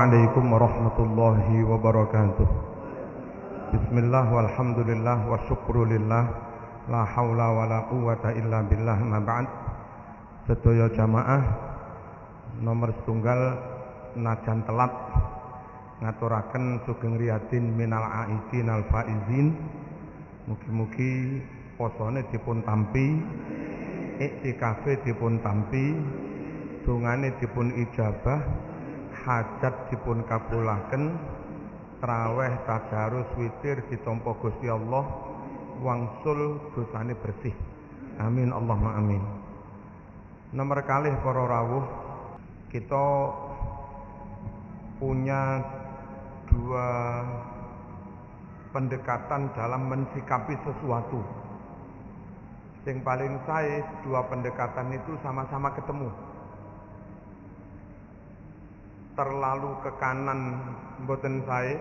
Assalamualaikum warahmatullahi wabarakatuh. Bismillah walhamdulillah wa syukrulillah. La hawla wa la quwata illa billah ma ba'd. Sedaya jamaah nomor setunggal najan telat ngaturaken sugeng riyadin minal aidin al faizin. Mugi-mugi posone dipun tampi, iktikafe dipun tampi, dungane dipun ijabah, hajat dipun kabulaken, traweh tadarus witir ditampa Gusti Allah, wangsul dosane bersih. Amin Allahumma amin. Nomor kalih para rawuh, kita punya dua pendekatan dalam mensikapi sesuatu. Yang paling sae dua pendekatan itu sama-sama ketemu. Terlalu ke kanan mboten sae,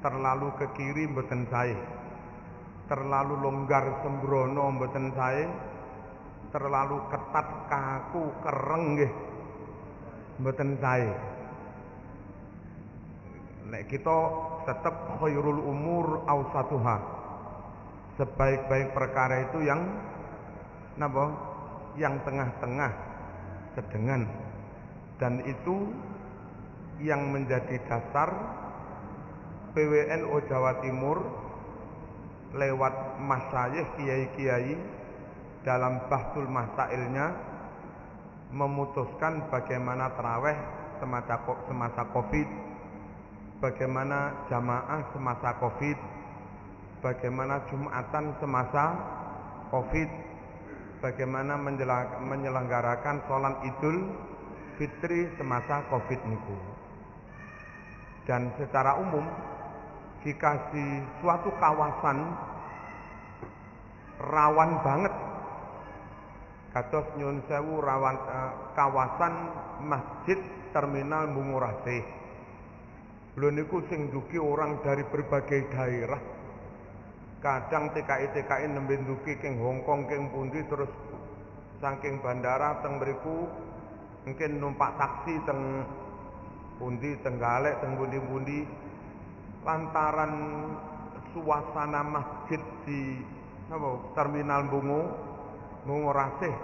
terlalu ke kiri mboten sae. Terlalu longgar sembrono mboten sae, terlalu ketat kaku kereng nggih mboten sae. Nek kita tetap khairul umur awsatuha, sebaik-baik perkara itu yang napa? Yang tengah-tengah, sedengan. Dan itu yang menjadi dasar PWNU Jawa Timur lewat masyayikh kiai-kiai dalam bahsul masailnya memutuskan bagaimana tarawih semasa Covid, bagaimana jamaah semasa Covid, bagaimana Jumatan semasa Covid, bagaimana menyelenggarakan sholat Idul Fitri semasa Covid niku. Dan secara umum jika di suatu kawasan rawan banget, kados nyun sewu rawan kawasan masjid terminal Bungurasih, lho niku sing duki orang dari berbagai daerah. Kadang TKI nembe duki king Hongkong king pundi, terus saking bandara teng mriku mungkin numpak taksi teng pundi, tenggalek, teng pundi-pundi, lantaran suasana masjid di terminal Bungurasih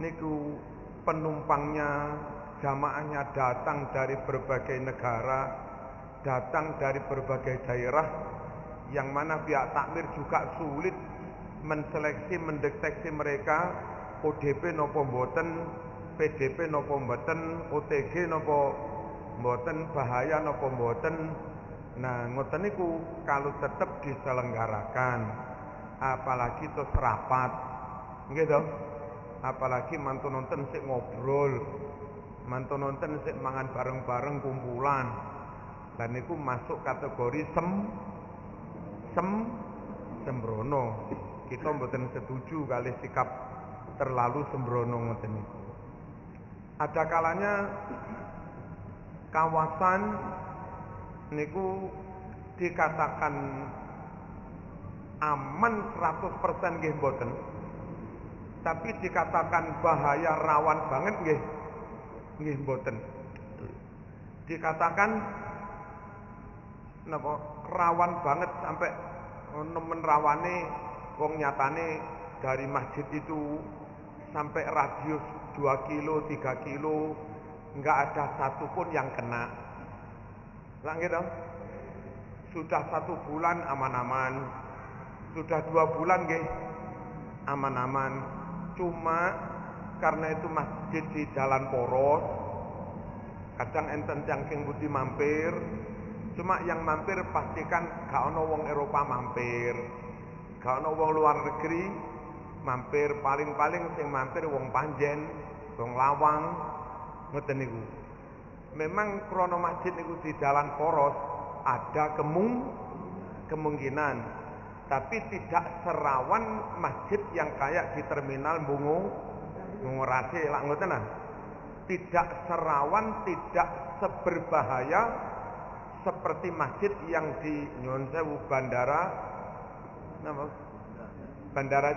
niku penumpangnya, jamaahnya datang dari berbagai negara, datang dari berbagai daerah, yang mana pihak takmir juga sulit menseleksi, mendeteksi mereka ODP nopo mboten, PDP nopo mboten, OTG nopo mboten, bahaya nopo mboten. Nah ngoten niku kalau tetap diselenggarakan, apalagi terus rapat nggih to, apalagi mantun nonton sik ngobrol, mantun nonton sik mangan bareng-bareng kumpulan, dan niku masuk kategori sembrono. Kita mboten setuju kali sikap terlalu sembrono ngoten niku. Ada kalanya kawasan niku dikatakan aman 100% nggih mboten, tapi dikatakan bahaya rawan banget nggih mboten. Dikatakan napa rawan banget sampai nemen rawane wong nyatane dari masjid itu sampai radius 2 kilo 3 kilo enggak ada satupun yang kena. Lah gitu. Sudah 1 bulan aman-aman, sudah 2 bulan nggih aman-aman. Cuma karena itu masjid di jalan poros, kadang enten cangking putih mampir. Cuma yang mampir pastikan gak ono wong Eropa mampir, gak ono wong luar negeri mampir. Paling-paling sing mampir wong Panjen, wong Lawang, ngoten niku. Memang krono masjid niku di jalan poros ada kemungkinan, tapi tidak serawan masjid yang kayak di terminal Bungurasih lah ngoten nah. Tidak serawan, tidak seberbahaya seperti masjid yang di nyun sewu Bandara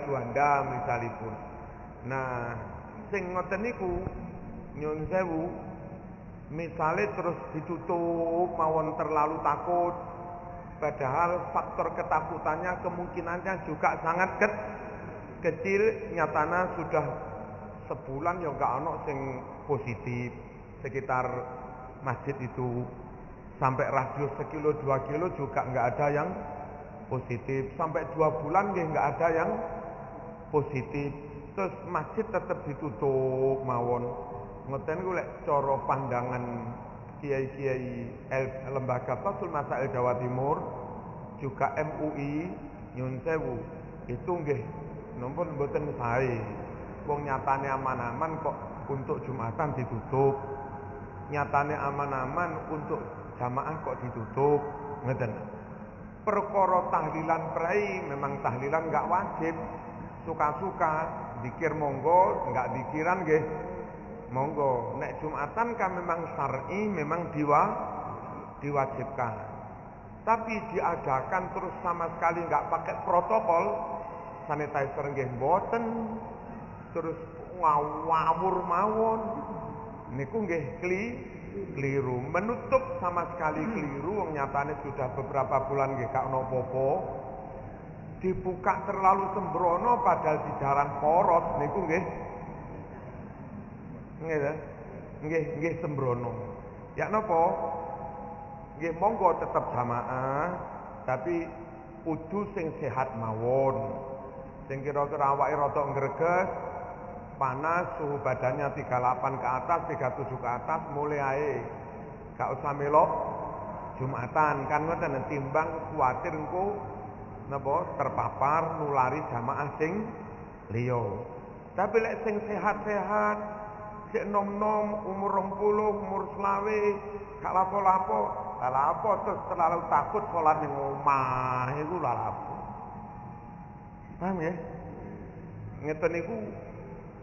Juanda misalipun. Nah, sing ngoten niku nyun sewu Misalnya terus ditutup mawon terlalu takut, padahal faktor ketakutannya kemungkinannya juga sangat kecil. Nyatana sudah sebulan ya nggak ono sing positif sekitar masjid itu. Sampai radius sekilo 2 kilo juga nggak ada yang positif. Sampai 2 bulan nggak ada yang positif. Terus masjid tetap ditutup mawon. Ngoten ku lek cara pandangan kiai-kiai lembaga Fathul Masail Jawa Timur juga MUI nyun sewu itu nggih nompun mboten sae. Wong nyatane aman-aman kok untuk Jumatan ditutup. Nyatane aman-aman untuk jamaah kok ditutup. Ngeten. Perkara tahlilan prai memang tahlilan enggak wajib. Suka-suka zikir monggo, enggak zikiran nggih monggo. Nek Jumatan kan memang syar'i, memang diwajibkan. Tapi diadakan terus sama sekali enggak pakai protokol sanitizer nggih mboten. Terus ngawur mawon. Niku nggih keliru. Menutup sama sekali keliru. Wong nyatane sudah beberapa bulan nggih gak ono apa-apa. Dibuka terlalu sembrono padahal di jalan poros niku nggih nggih sembrono. Ya napa? Nggih monggo tetap jamaah, tapi kudu sing sehat mawon. Sing kira-kira awake rada ngreges, panas, suhu badannya 38 ke atas, 37 ke atas, mulai ae. Gak usah melok Jumatan, kan ngoten timbang kuwatir engko napa terpapar nulari jamaah sing liya. Tapi lek sing sehat-sehat, sik nom-nom umur 20, umur 20, gak lapo-lapo, terus terlalu takut salat ning omah iku lha lapo. Paham ya? Ngeten niku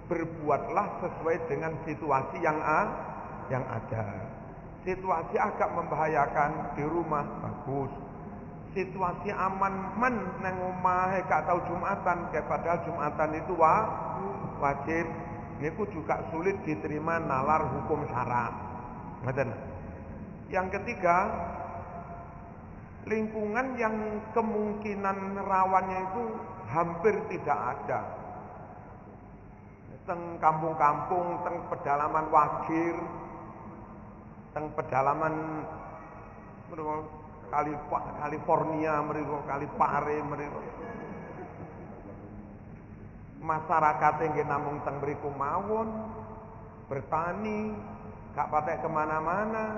berbuatlah sesuai dengan situasi yang ada. Situasi agak membahayakan di rumah bagus. Situasi aman nang omahe gak tau Jumatan, padahal Jumatan itu wajib. Niku juga sulit diterima nalar hukum syara. Ngoten. Yang ketiga, lingkungan yang kemungkinan rawannya itu hampir tidak ada. Teng kampung-kampung, teng pedalaman Wagir, teng pedalaman California mriku, Kalipare mriku. Masyarakat nggih namung teng mriku mawon, bertani, gak patek kemana-mana,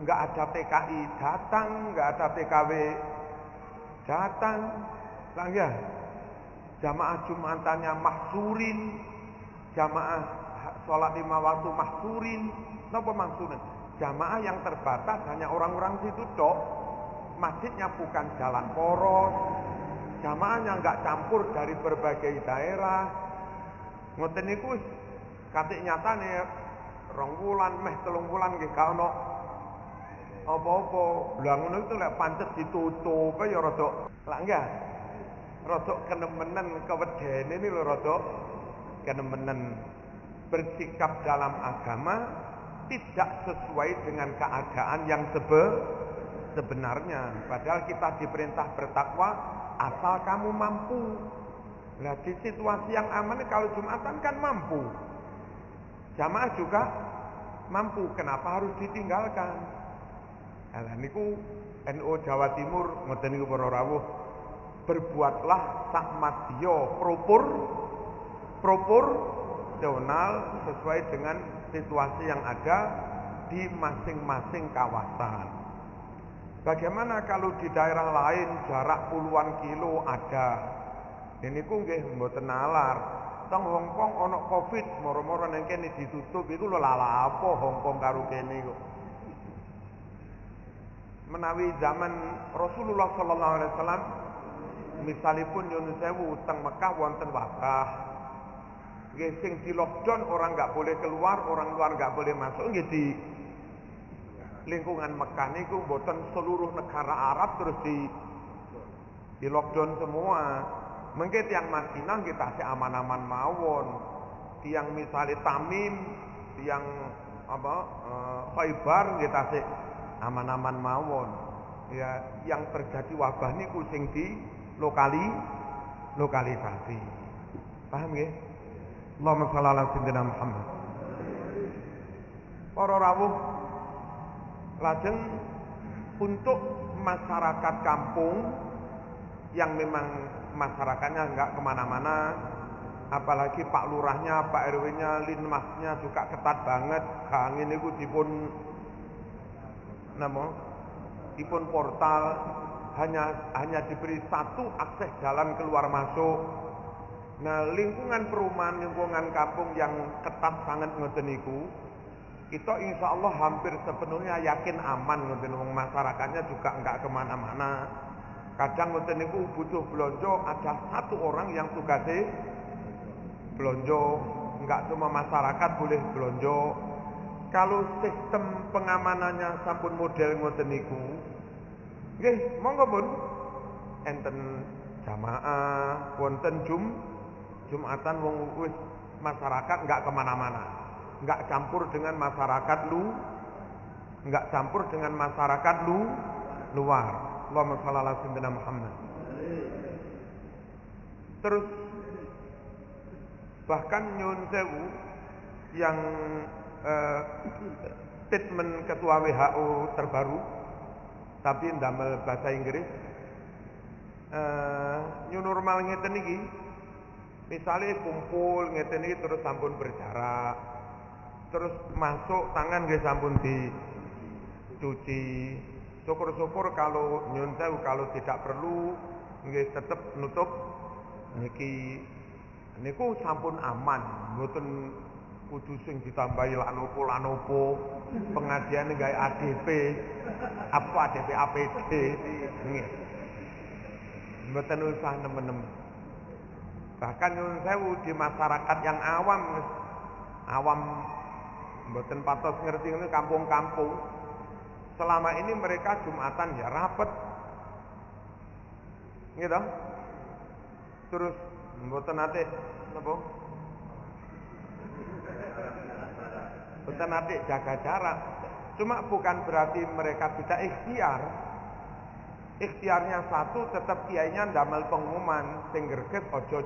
nggak ada TKI datang, nggak ada TKW datang, lah ya. Jamaah Jumatannya mahsurin, jamaah sholat 5 waktu mahsurin. Napa maksudnya? Jamaah yang terbatas hanya orang-orang situ tok. Masjidnya bukan jalan poros. Jamaahnya nggak campur dari berbagai daerah. Ngoten niku katik nyatane 2 wulan meh 3 wulan nggih gak ono apa-apa. Lah ngono itu lek pancet ditutup ya rada lak enggak. Rada kenemenen kewedene ini lho rada kenemenen. Bersikap dalam agama tidak sesuai dengan keadaan yang sebenarnya. Padahal kita diperintah bertakwa asal kamu mampu. Nah di situasi yang aman kalau Jumatan kan mampu. Jamaah juga mampu. Kenapa harus ditinggalkan? Nah niku NU Jawa Timur ngoten niku para rawuh. Berbuatlah sak madya proporsional sesuai dengan situasi yang ada di masing-masing kawasan. Bagaimana kalau di daerah lain jarak puluhan kilo ada? Ini ku nggih mboten nalar. Teng Hongkong ana Covid, moro-moro nang kene ditutup iku lho lha apa Hongkong karo kene kok. Menawi zaman Rasulullah sallallahu alaihi wasallam misalipun nyuwun sewu teng Mekah wonten wabah. Nggih sing di lockdown orang nggak boleh keluar, orang luar nggak boleh masuk nggih di lingkungan Mekah niku mboten seluruh negara Arab terus di lockdown semua. Mungkin yang Madinah kita sih aman-aman mawon. Tiang misalnya Tamim, tiang Khaibar nggih tasih aman-aman mawon. Ya, yang terjadi wabah niku sing di lokalisasi. Paham nggih? Allahumma shalli ala sayyidina Muhammad. Para rawuh, lajeng untuk masyarakat kampung yang memang masyarakatnya enggak kemana-mana, apalagi Pak Lurahnya, Pak RW-nya, Linmasnya juga ketat banget. Gang ini ku dipun portal, hanya diberi satu akses jalan keluar masuk. Nah, lingkungan perumahan, lingkungan kampung yang ketat sangat ngoten niku, kita insya Allah hampir sepenuhnya yakin aman ngoten, masyarakatnya juga enggak kemana-mana. Kadang ngoten niku butuh belonjo, ada satu orang yang tugasnya belonjo, enggak semua masyarakat boleh belonjo. Kalau sistem pengamanannya sampun model ngoten niku, nggih monggo pun enten jamaah, wonten Jumatan wong wis masyarakat enggak kemana-mana, enggak campur dengan masyarakat luar. Allahumma shalli ala sayyidina Muhammad. Terus bahkan nyun sewu yang statement ketua WHO terbaru tapi ndamel bahasa Inggris, new normal ngeten iki, misalnya kumpul ngeten iki terus sampun berjarak, terus masuk tangan nggih sampun dicuci. Syukur-syukur kalau nyun sewu kalau tidak perlu nggih tetep nutup niku sampun aman, mboten kudu sing ditambahi lanopo pengajian gawe ADP APD nggih, mboten usah nemen-nemen. Bahkan nyun sewu di masyarakat yang awam mboten patos ngerti ngene kampung-kampung, selama ini mereka Jumatan ya rapet gitu. Terus mboten nate napa? Mboten nate jaga jarak. Cuma bukan berarti mereka tidak ikhtiar. Ikhtiarnya satu, tetap kiainya ndamel pengumuman sing greget aja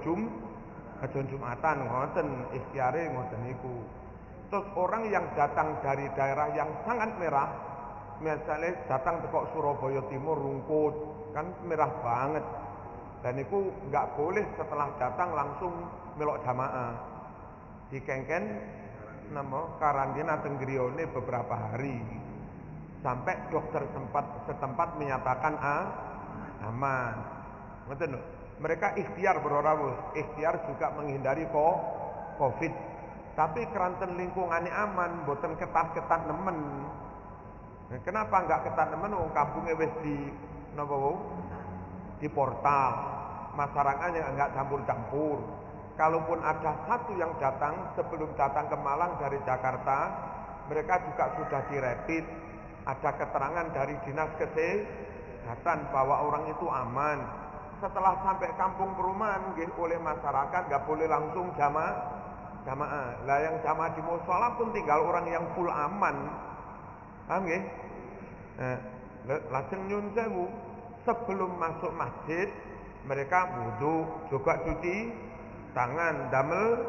Jumatan ngoten, ikhtiare ngoten niku. Terus orang yang datang dari daerah yang sangat merah, misalnya datang ke Surabaya Timur Rungkut, kan merah banget. Dan itu nggak boleh setelah datang langsung melok jamaah. Dikengken karantina tenggrione beberapa hari. Sampai dokter setempat menyatakan aman. Betul. Mereka ikhtiar berorawuh, ikhtiar juga menghindari COVID. Tapi keranten lingkungannya aman, boten ketat-ketat nemen. Nah, kenapa enggak ketat nemen? Wong kampungnya wis di portal, masyarakatnya enggak campur-campur. Kalaupun ada satu yang datang sebelum datang ke Malang dari Jakarta, mereka juga sudah direpit, ada keterangan dari dinas kesehatan bahwa orang itu aman. Setelah sampai kampung perumahan, oleh masyarakat nggak boleh langsung jamaah. Lah yang jamaah di mushola pun tinggal orang yang full aman, paham nggih? Lajeng nyun sewu, sebelum masuk masjid mereka wudu, juga cuci tangan, damel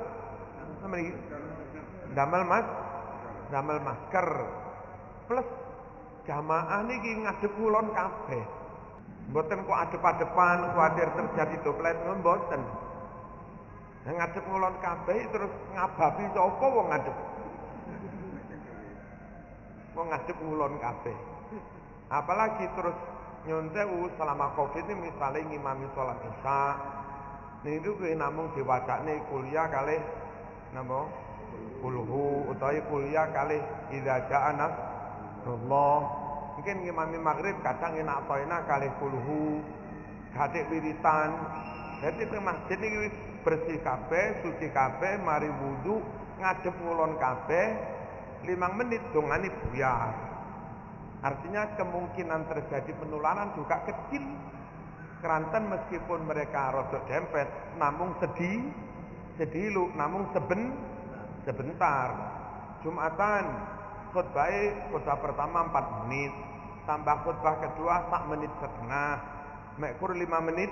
masker, plus jamaah niki ngadep kulon kabeh. Mboten kok adep-adepan kuwatir terjadi doblet, mboten. Ngadep kulon kabeh terus ngababi sapa wong ngadep. Wong ngadep kulon kabeh. Apalagi terus nyun sewu selama Covid ini misalnya ngimami sholat Isya, niku kuwi namung diwacane kuliah kalih napa? Kulhu utawi kuliah kalih idza ja'a nasrullah. Mungkin ngimami maghrib kadang enak toina kalih kulhu, gatik wiritan. Jadi teng masjid iki bersih kabeh, suci kabeh, mari wudu, ngadep ngulon kabeh, 5 menit dongane buyar. Artinya kemungkinan terjadi penularan juga kecil. Keranten meskipun mereka rodok dempet, namung sedilu, namung sebentar. Jumatan khutbah pertama 4 menit, tambah khutbah kedua 1 menit setengah, mekur 5 menit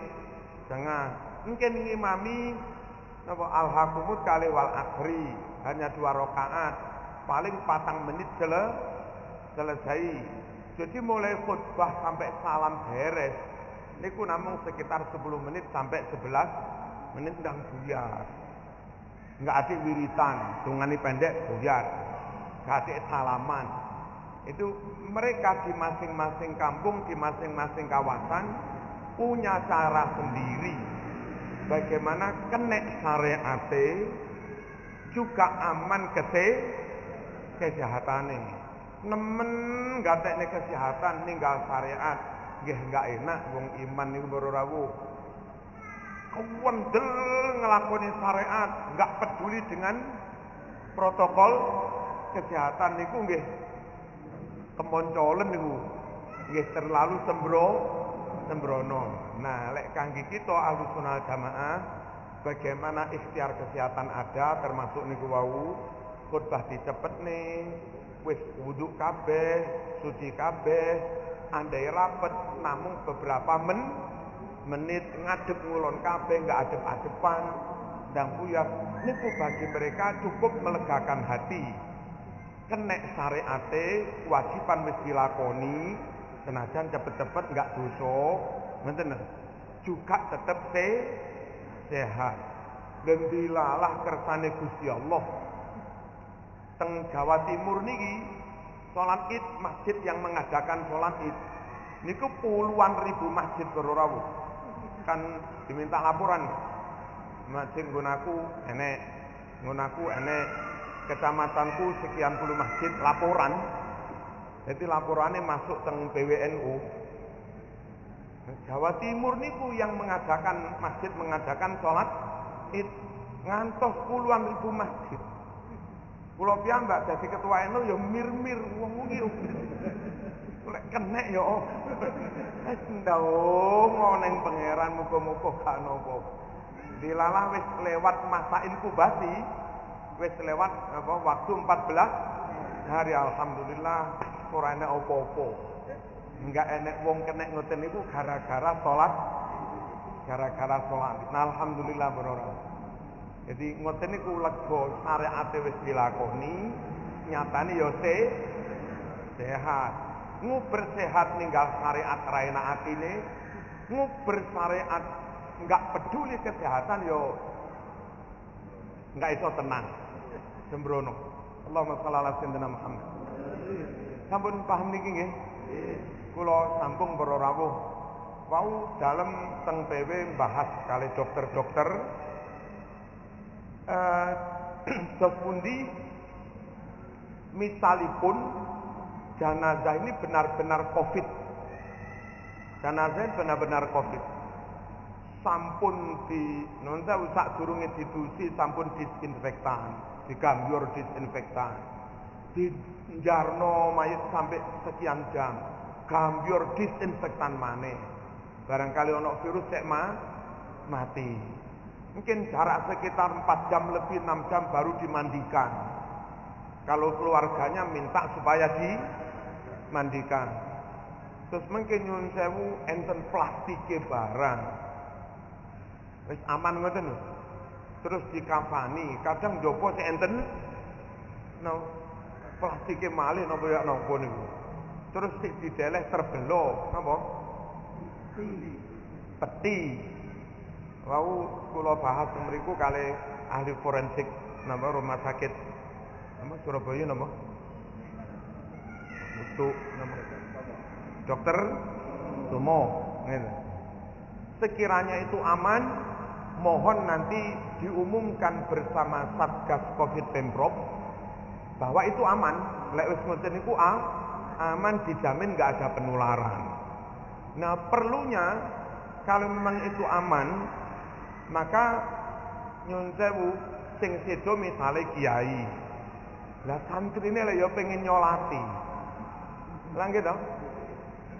setengah. Mungkin ngimami napa al-hakumut kali wal akhri hanya 2 rakaat, paling 4 menit selesai. Jadi mulai khutbah sampai salam beres niku namung sekitar 10 menit sampai 11 menit ndang buyar. Enggak ada wiritan, dungane pendek buyar. Enggak ada salaman. Itu mereka di masing-masing kampung, di masing-masing kawasan punya cara sendiri bagaimana kenek syariate juga aman kesehatane. Nemen gatekne kesehatan ninggal syariat nggih enggak enak wong iman niku baru rawuh. Kewendel ngelakoni syariat, enggak peduli dengan protokol kesehatan niku nggih kemoncolen niku. Nggih terlalu sembrono. Nah, lek kangge kita Ahlussunnah Jamaah bagaimana ikhtiar kesehatan ada termasuk niku wau khutbah dicepetne, wis wudu kabeh, suci kabeh, andai rapet namung beberapa menit ngadep ngulon kabeh enggak adep-adepan ndang buyar niku bagi mereka cukup melegakan hati. Kenek syariate kewajiban wis dilakoni senajan cepet-cepet enggak dosa, ngoten juga tetep sehat. Dan dilalah kersane Gusti Allah. Teng Jawa Timur niki salat Id, masjid yang mengadakan salat Id niku puluhan ribu masjid berawuh. Kan diminta laporan. Masjid nggonaku enek kecamatanku sekian puluh masjid laporan. Jadi laporannya masuk teng PWNU. Jawa Timur niku yang mengadakan masjid mengadakan sholat Id ngantos puluhan ribu masjid. Kula piyambak dadi ketua NU ya mir-mir wong iki. Lek kenek ya wis ndawonga ning pangeran muga-muga gak napa. Dilalah wis lewat masa inkubasi, wis lewat waktu 14 hari alhamdulillah ora enek apa-apa. Enggak enek wong kenek ngoten niku gara-gara salat. Nah, alhamdulillah berora. Jadi ngoten niku lega syariate wis dilakoni, nyatane ya sehat. Nguber sehat ninggal syariat ra enak atine, nguber syariat enggak peduli kesehatan yo enggak iso tenang. Sembrono. Allahumma shalli ala sayyidina Muhammad. Sampun paham niki nggih? Kula sampung para rawuh wau dalem teng PW bahas kali dokter-dokter dos pundi misalipun jenazah ini benar-benar Covid. Jenazah benar-benar Covid. Sampun di nonsa usak durunge ditusi sampun disinfektan, digambyur disinfektan. Dijarno mayit sampai sekian jam, gambyur disinfektan maneh. Barangkali ono virus sek mati. Mungkin jarak sekitar 4 jam lebih 6 jam baru dimandikan. Kalau keluarganya minta supaya dimandikan. Terus mungkin nyun sewu enten plastike barang. Wis aman ngoten lho. Terus dikafani, kadang jopo sik enten plastike malih napa ya napa niku. Terus sik dideleh terbelo napa? Peti. Wau kula bahas mriku kali ahli forensik napa rumah sakit nama Surabaya napa? Untuk nama Dokter Sumo ngene. Sekiranya itu aman, mohon nanti diumumkan bersama Satgas Covid Pemprov bahwa itu aman. Lek wis ngoten niku aman, dijamin enggak ada penularan. Nah, perlunya kalau memang itu aman, maka nyun sewu sing sedo misale kiai. Lah santrine lek ya pengen nyolati. Lah nggih to?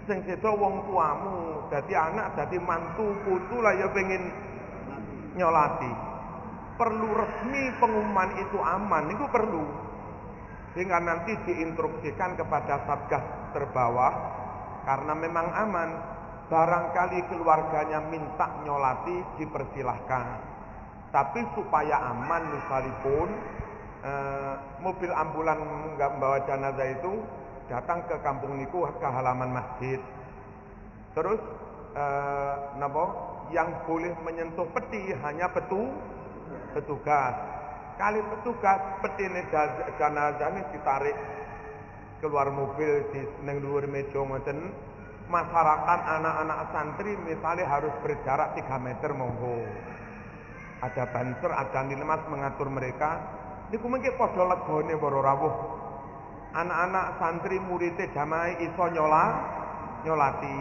Sing sedo wong tuamu, dadi anak, dadi mantu, putu lah ya pengen nyolati. Perlu resmi pengumuman itu aman, itu perlu. sehingga nanti diinstruksikan kepada satgas terbawah karena memang aman. Barangkali keluarganya minta nyolati, dipersilahkan. Tapi supaya aman misalipun mobil ambulan nggak membawa jenazah itu datang ke kampung niku ke halaman masjid. Terus yang boleh menyentuh peti hanya petugas. Kali petugas peti jenazah ini ditarik keluar mobil di neng dhuwur meja ngoten. Masyarakat anak-anak santri misalnya harus berjarak 3 meter monggo. Ada banser, ada nilemas mengatur mereka. Niku mengki padha legone para rawuh. Anak-anak santri murid jamaah iso nyolati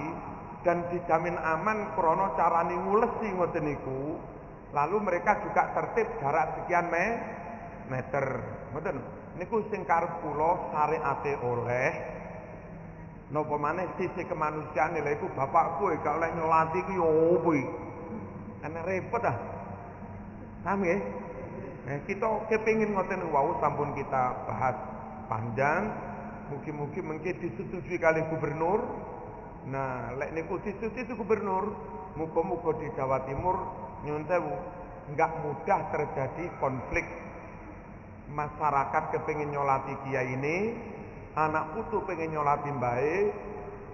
dan dijamin aman krana carane ngulesi ngoten niku. Lalu mereka juga tertib jarak sekian meter. Ngoten. Niku sing karep kula syariate oleh napa maneh sisi kemanusiaan lha iku bapakku gak oleh nyolati ku yo opo iki. Ana repot ah. Paham nggih? Kita kepengin ngoten wau sampun kita bahas panjang. Mugi-mugi mengki disetujui kali gubernur. Nah, lek niku disetujui gubernur, muga-muga di Jawa Timur nyuwun sewu enggak mudah terjadi konflik. Masyarakat kepengin nyolati kiai ini, anak putu pengen nyolati mbae,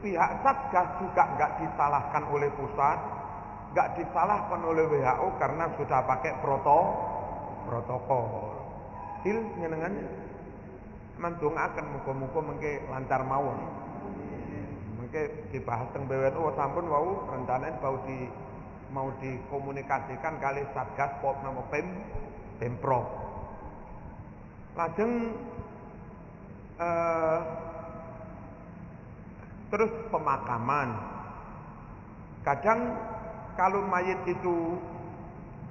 pihak satgas juga enggak disalahkan oleh pusat, enggak disalahkan oleh WHO karena sudah pakai protokol. Hil nyenengannya mandongaken muga-muga mengke lancar mawon. Mengke dibahas teng BWNU sampun wau rencananya mau dikomunikasikan kali satgas pop nama Pemprov. Lajeng terus pemakaman. Kadang kalau mayit itu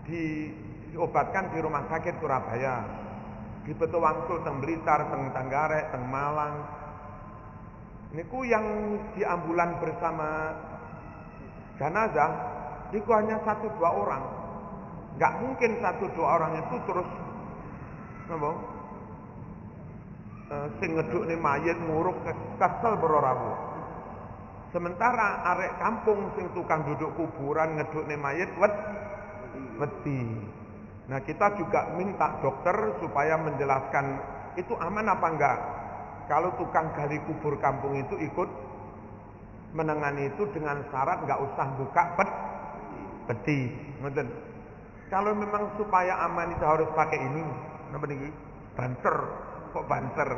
diobatkan di rumah sakit Surabaya, di Betuwangsul, teng Blitar, teng Tanggarek, teng Malang, niku yang di ambulan bersama jenazah, niku hanya 1-2 orang. Nggak mungkin 1-2 orang itu terus sing ngedukne mayit nguruk kesel berorawu. Sementara arek kampung sing tukang duduk kuburan ngedukne mayit wedi. Nah, kita juga minta dokter supaya menjelaskan itu aman apa enggak. Kalau tukang gali kubur kampung itu ikut menangani itu dengan syarat enggak usah buka peti. Ngoten. Kalau memang supaya aman itu harus pakai ini, napa niki? Banser. Kok banser?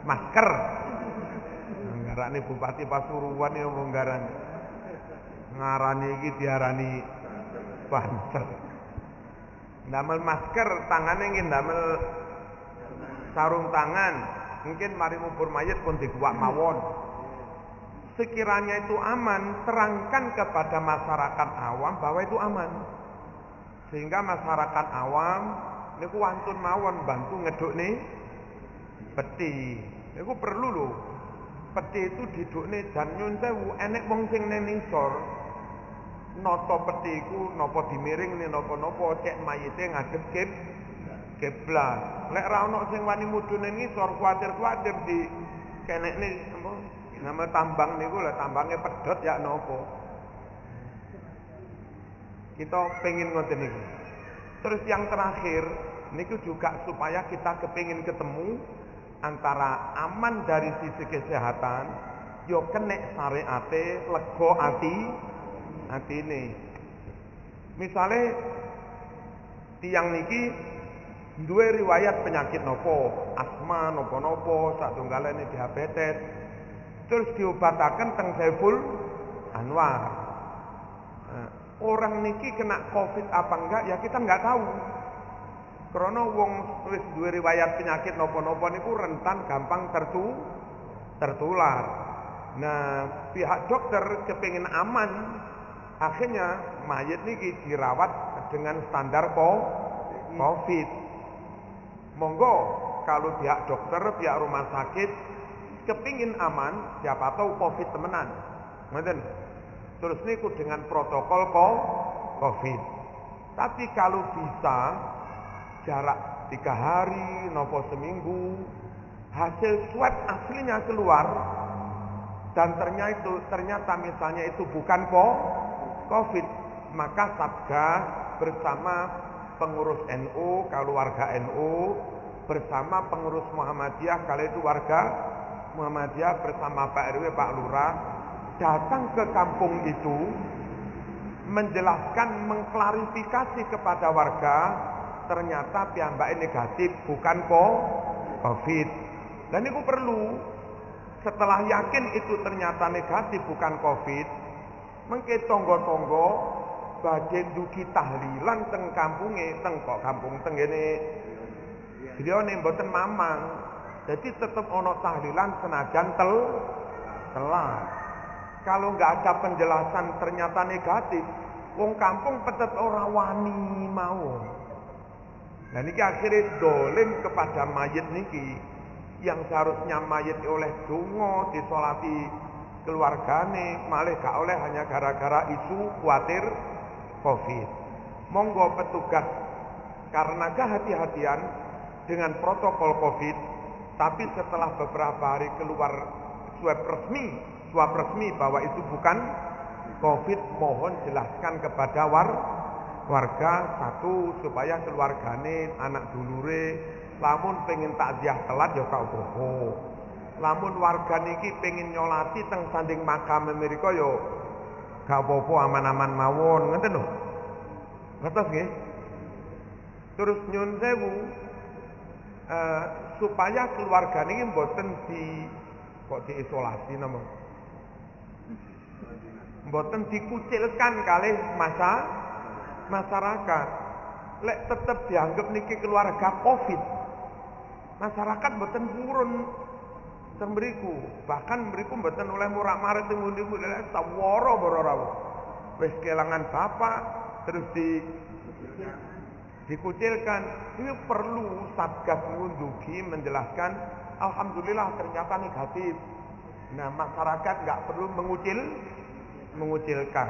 Masker. Nggarane Bupati Pasuruan ya wong ngarani iki diarani banser. Ndamel masker, tangane nggih ndamel sarung tangan. Mungkin mari ngubur mayit pun diguwak mawon. Sekiranya itu aman, terangkan kepada masyarakat awam bahwa itu aman. Sehingga masyarakat awam niku wantun mawon bantu ngedukne peti. Niku perlu lho. Peti itu didukne jan nyun sewu enek wong sing nang nisor. Nata peti iku napa dimiringne napa-napa cek mayite ngadep kiblat. Lek ra ono sing wani mudhune ngisor kuwatir-kuwatir di kenekne apa nama tambang niku lho tambange pedhot ya napa. Kita pengen ngoten niku. Terus yang terakhir niku juga supaya kita kepengin ketemu antara aman dari sisi kesehatan, yo kenek syariate, lega atine. Misale tiyang niki duwe riwayat penyakit nopo, asma nopo-nopo, satunggalane diabetes. Terus diobataken teng Saiful Anwar. Orang niki kena Covid apa enggak ya kita enggak tahu. Karena wong wis duwe riwayat penyakit napa-napa niku rentan gampang tertular. Nah, pihak dokter kepengin aman, akhirnya mayit niki dirawat dengan standar Covid. Monggo kalau pihak dokter, pihak rumah sakit kepingin aman, siapa tahu Covid temenan. Ngoten. Terus niku dengan protokol Covid. Tapi kalau bisa jarak 3 hari nopo seminggu hasil swab aslinya keluar dan ternyata misalnya itu bukan COVID, maka Satgas bersama pengurus NU, kalau warga NU, bersama pengurus Muhammadiyah, kalau itu warga Muhammadiyah, bersama Pak RW, Pak Lurah, datang ke kampung itu, menjelaskan, mengklarifikasi kepada warga, ternyata piyambake negatif, bukan COVID. Dan itu perlu, setelah yakin itu ternyata negatif, bukan COVID, mengke tonggo-tonggo badhe dugi tahlilan teng kampunge, teng kok kampung teng ngene. Griyane mboten mamang. Jadi tetap ono tahlilan senajan telat. Kalau nggak ada penjelasan ternyata negatif, wong kampung tetep ora wani mau. Nah niki akhirnya dolim kepada mayit niki, yang seharusnya mayit oleh donga disolati keluargane, malah gak oleh hanya gara-gara isu khawatir COVID. Monggo petugas, karena kehati-hatian dengan protokol COVID, tapi setelah beberapa hari keluar swab resmi bahwa itu bukan COVID, mohon jelaskan kepada warga, satu, supaya keluargane, anak dulure, lamun pengen takziah telat ya gak apa-apa. Lamun warga niki pengen nyolati teng sanding makam mereka ya gak apa-apa, aman-aman mawon, ngoten lho. Ngertos nggih? Terus nyun sewu, supaya keluarga niki mboten diisolasi napa? Mboten dikucilkan kalih masyarakat. Lek tetep dianggap niki keluarga COVID, masyarakat mboten purun teng mriku. Bahkan mriku mboten oleh murak-marit teng ngendi-endi, lek sawara ora wis kelangan bapak terus dikucilkan. Ini perlu Satgas ngundugi menjelaskan, alhamdulillah ternyata negatif. Nah, masyarakat nggak perlu mengucilkan.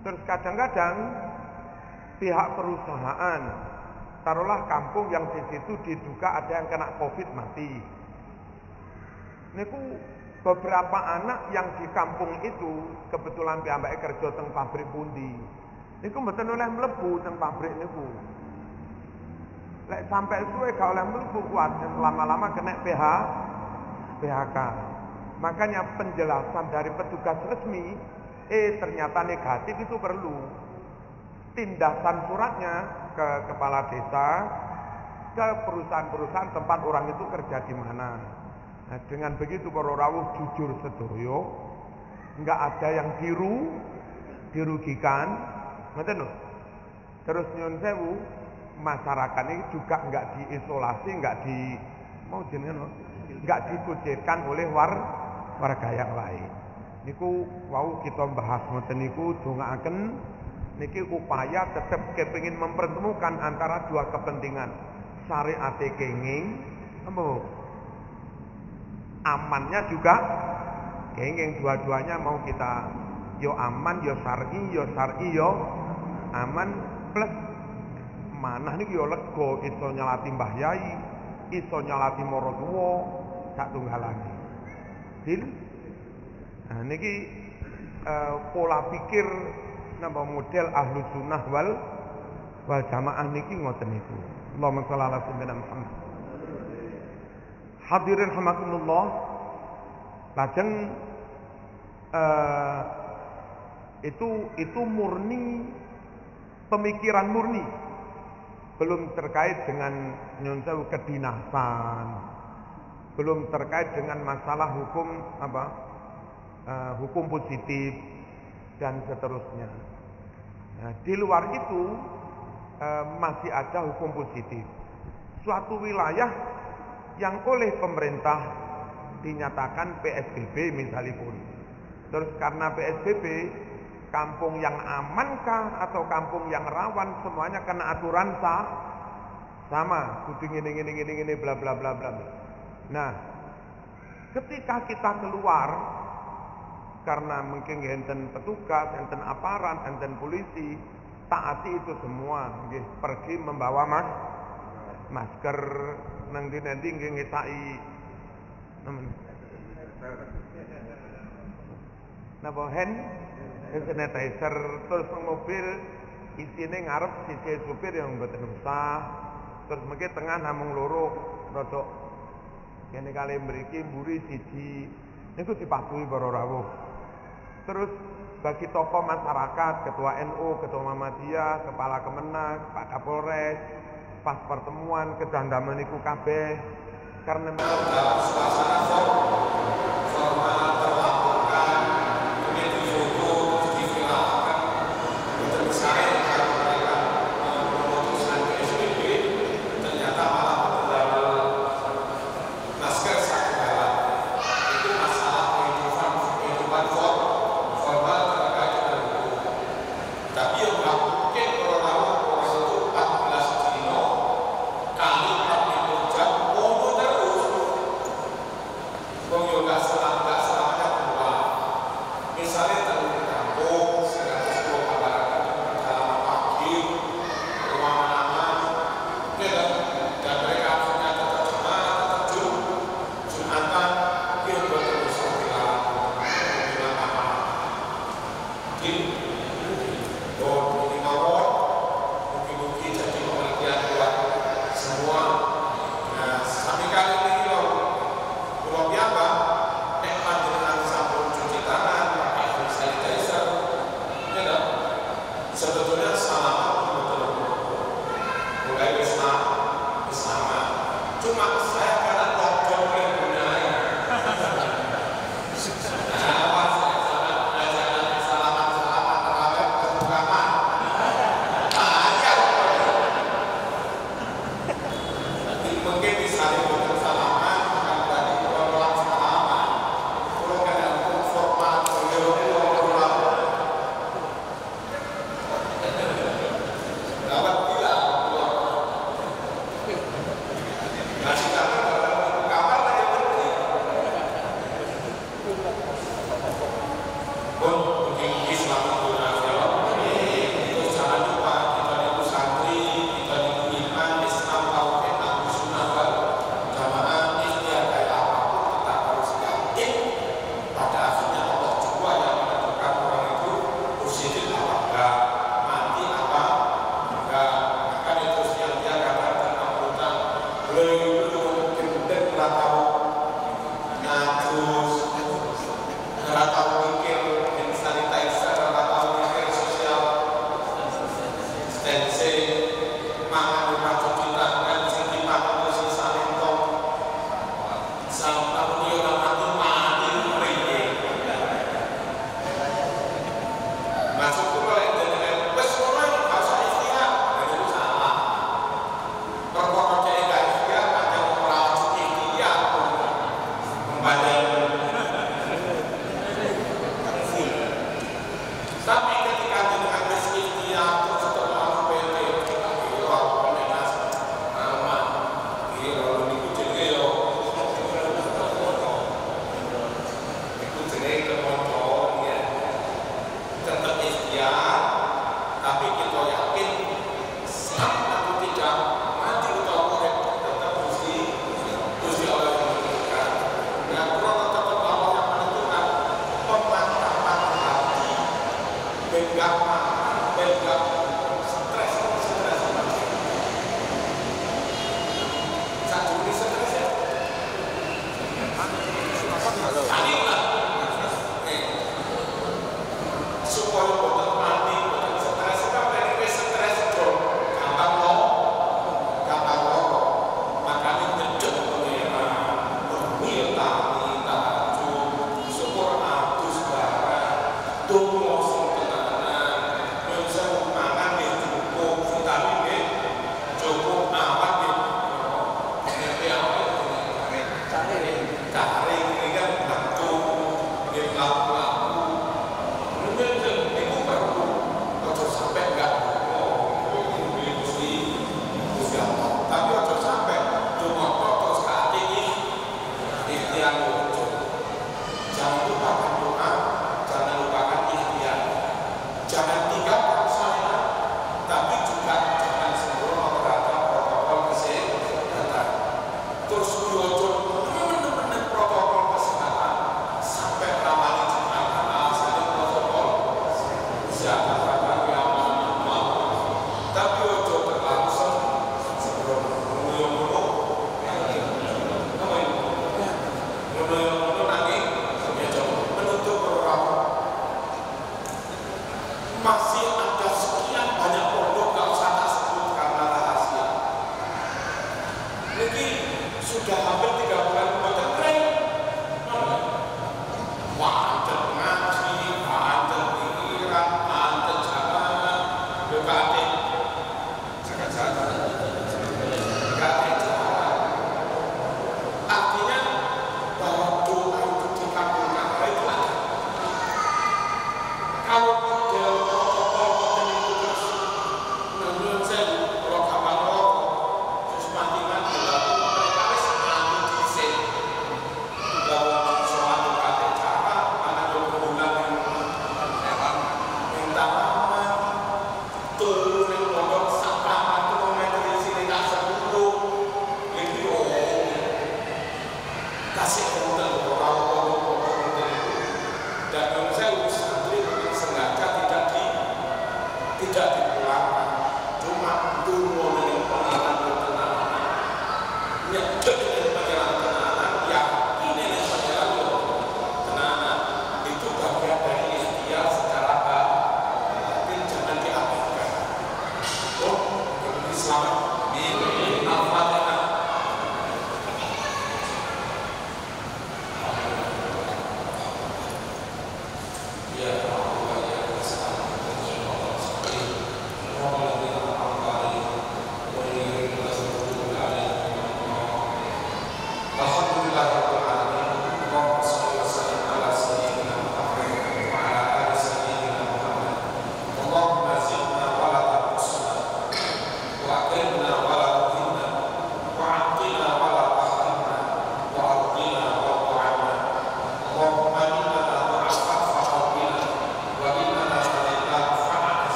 Terus kadang-kadang pihak perusahaan, taruhlah kampung yang di situ diduga ada yang kena COVID mati. Niku beberapa anak yang di kampung itu kebetulan piyambake kerja teng pabrik pundi. Niku mboten oleh mlebu teng pabrik niku. Lek sampai suwe gak oleh mlebu, kuat lama-lama kena PHK. Makanya penjelasan dari petugas resmi, ternyata negatif itu perlu. Tindakan suratnya ke kepala desa, ke perusahaan-perusahaan tempat orang itu kerja di mana. Nah, dengan begitu para rawuh jujur sedoyo, enggak ada yang dirugikan, ngoten lho. Terus nyun sewu, masyarakat ini juga enggak diisolasi, enggak dikucilkan oleh warga yang lain. Niku wau kita bahas ngoten niku dongaaken niki upaya tetap kepengin mempertemukan antara dua kepentingan. Syariat kenging, amannya juga kenging, dua-duanya mau kita yo aman, yo syar'i yo aman, plus manah niki yo lega, iso nyalati Mbah Yai, iso nyalati Maratua, sak tunggalane. Nah niki pola pikir napa model ahlu sunnah wal jamaah niki ngoten niku. Allahumma shalli ala sayyidina Muhammad. Hadirin rahimakumullah, lajeng itu murni pemikiran murni, belum terkait dengan nyun sewu kedinasan, belum terkait dengan masalah hukum hukum positif dan seterusnya. Nah, di luar itu masih ada hukum positif. Suatu wilayah yang oleh pemerintah dinyatakan PSBB misalipun. Terus karena PSBB, kampung yang amankah atau kampung yang rawan semuanya kena aturan sama, kudu ngene bla bla bla bla. Nah, ketika kita keluar karena mungkin enten petugas, enten aparat, enten polisi, taati itu semua, pergi membawa masker, nang ndi nanti nggih ngesaki nemen. Napa hand sanitizer terus mobil isine ngarep sisi supir yang mboten usah. Terus mengke tengah namung loro rodok kene kali mriki mburi siji niku dipatuhi para rawuh. Terus bagi tokoh masyarakat, ketua NU, ketua Muhammadiyah, kepala Kemenak, Pak Kapolres, pas pertemuan kedandaman niku kabeh karena dalam suasana formal terlaporkan kemudian difoto diviralkan itu saya kalau mereka memutuskan PSBB ternyata malah menjual masker satu galak itu masalah kehidupan formal terkait dengan hukum tapi yang nggak mungkin orang itu 14 dino kali 40 jam ngomong terus ngomong nggak selamanya keluar misalnya terlalu di kampung 110 kabaran dalam pagi rumah aman dan mereka punya terjemah Jumatan dia berterus bilang apa di ini mawon mungkin jadi pengertian buat semua. Nah, sami kali ini kalau biasa nek panjenengan sampun cuci tangan pakai hand sanitizer ya kan sebetulnya salaman betul mulai bersama cuma saya karena lockdown yang gunain salaman terhadap kebukaan mungkin misalnya bukan salaman bukan berarti orang salaman kalau kadang formal orang dapat bilang ngasih kamar lah yang penting mungkin Islam itu nasional terus jangan lupa kita itu santri kita itu iman Islam tauhid ahlu sunnah wal jamaah ikhtiar kayak apapun tetap harus yakin pada akhirnya Allah juga yang menentukan orang itu positif apa enggak mati apa enggak akan itu yang dia katakan kemudian belum gendeng tahu najus nggak tahu mikir hand sanitizer nggak tahu mikir social distancing mangan rumah cuci tangan sing dimakan terus sisa lentong sampai dia orang mati mrene masuk oleh dengan wis ora bahasa ikhtiar itu salah perkara cek gak ikhtiar ada ora ikhtiar kembali tapi ketika dengan ikhtiar terus setelah PT kita kira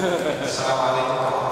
Assalamualaikum warahmatullahi wabarakatuh.